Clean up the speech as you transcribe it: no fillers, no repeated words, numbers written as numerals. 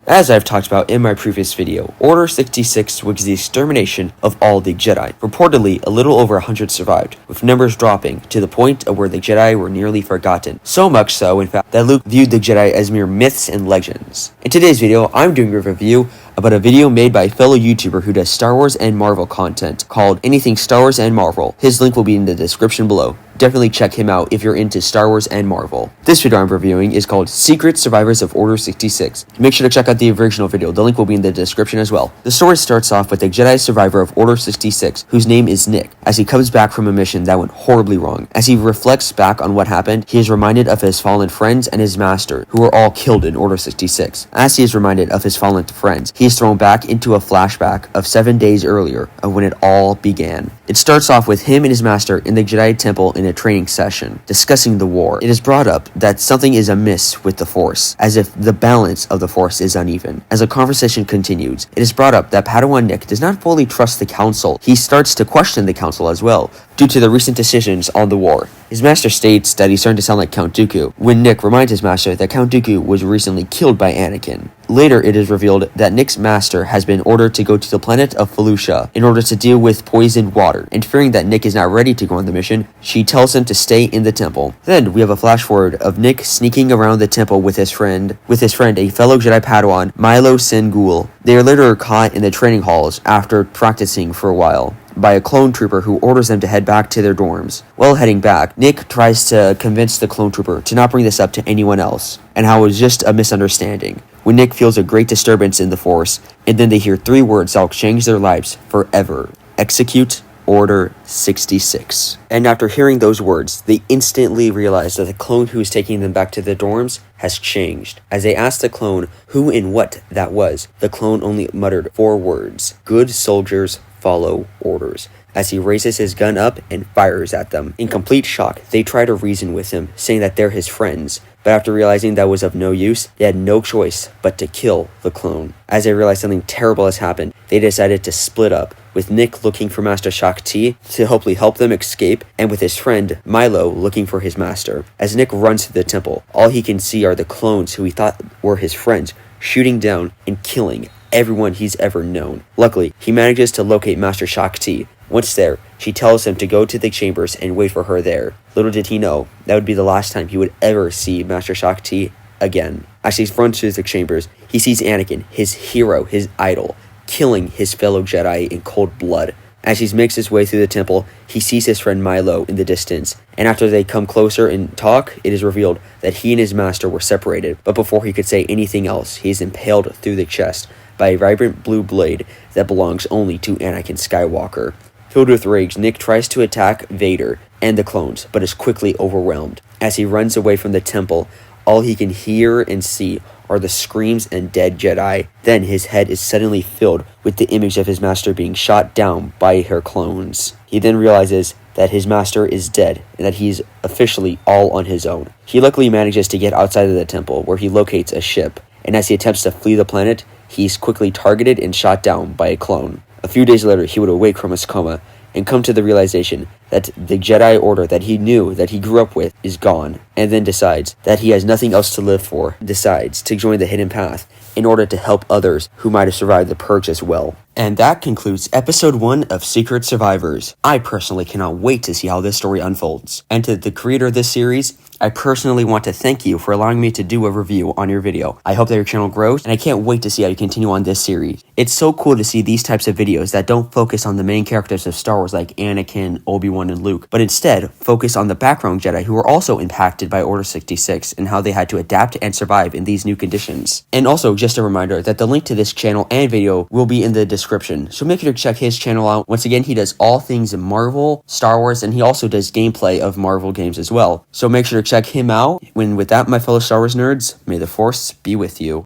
As I've talked about in my previous video, Order 66 was the extermination of all the Jedi. Reportedly, a little over 100 survived, with numbers dropping to the point of where the Jedi were nearly forgotten. So much so, in fact, that Luke viewed the Jedi as mere myths and legends. In today's video, I'm doing a review about a video made by a fellow YouTuber who does Star Wars and Marvel content called Anything Star Wars and Marvel. His link will be in the description below. Definitely check him out if you're into Star Wars and Marvel. This video I'm reviewing is called Secret Survivors of Order 66. Make sure to check out the original video. The link will be in the description as well. The story starts off with a Jedi survivor of Order 66, whose name is Nick, as he comes back from a mission that went horribly wrong. As he reflects back on what happened, he is reminded of his fallen friends and his master, who were all killed in Order 66. As he is reminded of his fallen friends, he is thrown back into a flashback of 7 days earlier of when it all began. It starts off with him and his master in the Jedi Temple in a training session, discussing the war. It is brought up that something is amiss with the Force, as if the balance of the Force is uneven. As the conversation continues, it is brought up that Padawan Nick does not fully trust the Council. He starts to question the Council as well, due to the recent decisions on the war. His master states that he's starting to sound like Count Dooku, when Nick reminds his master that Count Dooku was recently killed by Anakin. Later, it is revealed that Nick's master has been ordered to go to the planet of Felucia in order to deal with poisoned water, and fearing that Nick is not ready to go on the mission, she tells him to stay in the temple. Then, we have a flash forward of Nick sneaking around the temple with his friend, a fellow Jedi Padawan, Milo Sengul. They are later caught in the training halls after practicing for a while by a clone trooper who orders them to head back to their dorms. While heading back, Nick tries to convince the clone trooper to not bring this up to anyone else, and how it was just a misunderstanding, when Nick feels a great disturbance in the Force, and then they hear 3 words that will change their lives forever: execute Order 66. And after hearing those words, they instantly realize that the clone who is taking them back to the dorms has changed. As they asked the clone who and what that was, the clone only muttered 4 words: good soldiers follow orders, as he raises his gun up and fires at them. In complete shock, they try to reason with him, saying that they're his friends, but after realizing that was of no use, they had no choice but to kill the clone. As they realize something terrible has happened, they decided to split up, with Nick looking for Master Shaak Ti to hopefully help them escape, and with his friend Milo looking for his master. As Nick runs to the temple, all he can see are the clones who he thought were his friends, shooting down and killing everyone he's ever known. Luckily, he manages to locate Master Shaak Ti. Once there, she tells him to go to the chambers and wait for her there. Little did he know, that would be the last time he would ever see Master Shaak Ti again. As he runs through the chambers, he sees Anakin, his hero, his idol, killing his fellow Jedi in cold blood. As he makes his way through the temple, he sees his friend Milo in the distance, and after they come closer and talk, it is revealed that he and his master were separated, but before he could say anything else, he is impaled through the chest by a vibrant blue blade that belongs only to Anakin Skywalker. Filled with rage, Nick tries to attack Vader and the clones, but is quickly overwhelmed. As he runs away from the temple, all he can hear and see are the screams and dead Jedi. Then his head is suddenly filled with the image of his master being shot down by her clones. He then realizes that his master is dead and that he's officially all on his own. He luckily manages to get outside of the temple, where he locates a ship, and as he attempts to flee the planet, he's quickly targeted and shot down by a clone. A few days later, he would awake from his coma and come to the realization that the Jedi Order that he knew, that he grew up with, is gone, and then decides that he has nothing else to live for, decides to join the Hidden Path in order to help others who might have survived the Purge as well. And that concludes episode 1 of Secret Survivors. I personally cannot wait to see how this story unfolds. And to the creator of this series, I personally want to thank you for allowing me to do a review on your video. I hope that your channel grows, and I can't wait to see how you continue on this series. It's so cool to see these types of videos that don't focus on the main characters of Star Wars like Anakin, Obi-Wan, and Luke, but instead focus on the background Jedi who were also impacted by Order 66 and how they had to adapt and survive in these new conditions. And also, just a reminder that the link to this channel and video will be in the description, so make sure to check his channel out. Once again, he does all things Marvel, Star Wars, and he also does gameplay of Marvel games as well. So make sure to check him out. With that, my fellow Star Wars nerds, may the Force be with you.